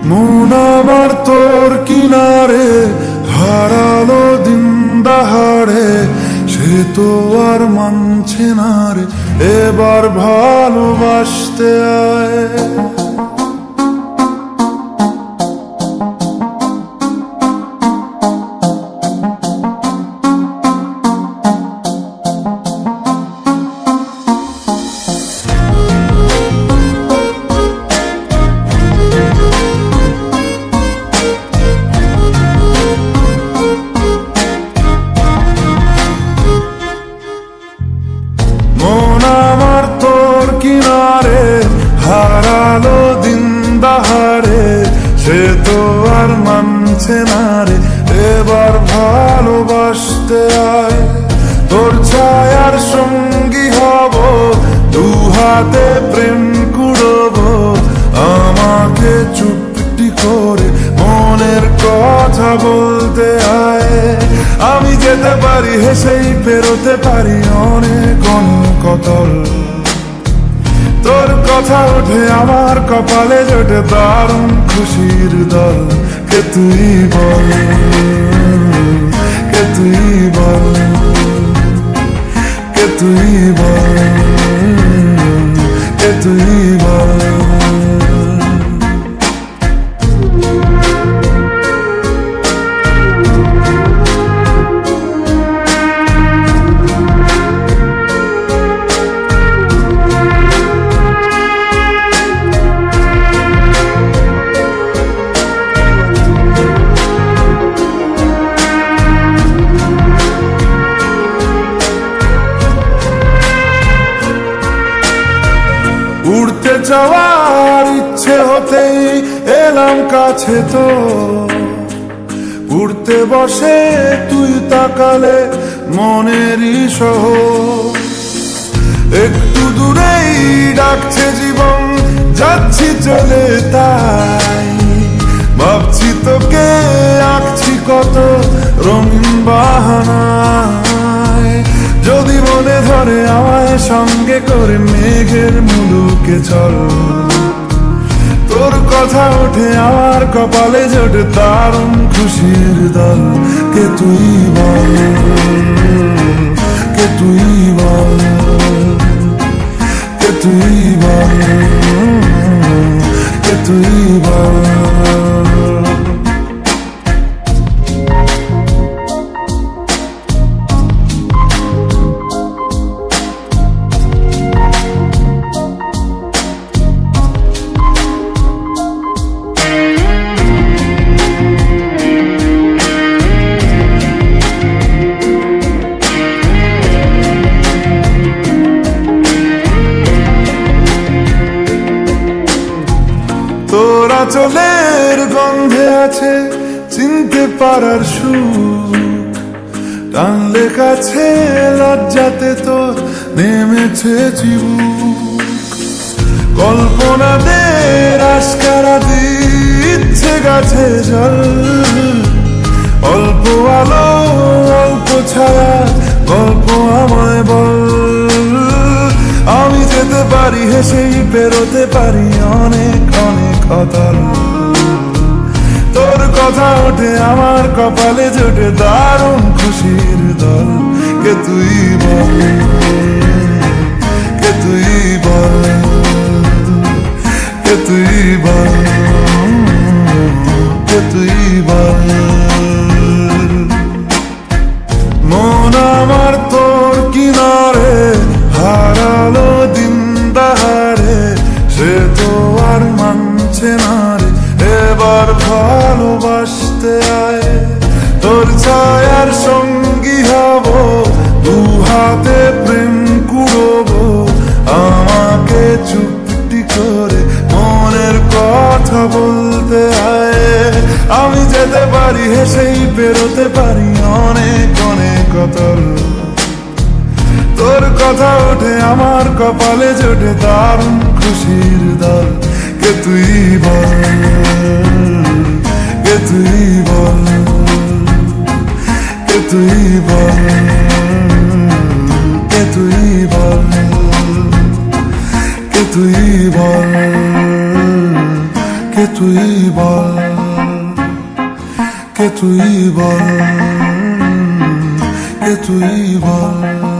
মন আমার তোর কিনারে হারালো দিন দাহাড়ে, সে তো আর মানছে না রে, এবার ভালোবাসতে আয়। মন আমার তোর কিনারে হারালো দিন দাহাড়ে, সে তো আর মানছে না রে, এবার ভালোবাসতে আয়। তোর ছায়ার সঙ্গী হব, দু হাতে প্রেম কুড়বো, আমাকে চুপটি করে মনের কথা বলতে আয়। আমি যেতে পারি হেসেই পেরোতে পারি অনেক অনেক অতল, তোর কথা ওঠে আমার কপালে জোটে দারুণ খুশির দল। কে তুই বল, কে তুই বল, কে তুই বল, কে তুই বল। উড়তে যাওয়ার ইচ্ছে হতেই এলাম কাছে তো, উড়তে বসে তুই তাকালে মনেরই শহর। একটু দূরেই ডাকছে জীবন, যাচ্ছি চলে তাই ভাবছি তোকে আঁকছি কত রঙিন বাহানায়। যদি মনে ধরে আমায় সঙ্গে করে মেঘের মুলুকে চল, তোর কথা ওঠে আমার কপালে জোটে দারুণ খুশির দল। কে তুই বল, কে তুই বল, কে তুই বল, কে তুই বল। তোরা চলের গন্ধে আছে চিনতে পারার সুখ, টানলে কাছে লজ্জাতে তোর নেমেছে চিবুক। কল্পনাদের আশকারা দিচ্ছে গাছে জল, অল্প আলো অল্প ছায়া গল্প আমায় বল। আমি যেতে পারি হেসেই পেরোতে পারি অনেক অনেক অতল, তোর কথা ওঠে আমার কপালে জোটে দারুণ খুশির দল। কে তুই বল, কে তুই বল, কে তুই বল, কে তুই বল। মন আমার তোর কিনারে হারালো দিন দাহাড়ে, সে তো আর মানছে না রে, এবার ভালোবাসতে আয়। তোর ছায়ার সঙ্গী হব, দু হাতে প্রেম কুড়বো, আমাকে চুপটি করে মনের কথা বলতে আয়। আমি যেতে পারি হেসেই পেরোতে পারি অনেক অনেক অতল, তোর কথা ওঠে আমার কপালে জোটে দারুণ খুশির দল। কে তুই বল, কে তুই বল, কে তুই বল, কে তুই বল, কে তুই বল, কে তুই তুই বল, কে তুই বল, কে তুই বল।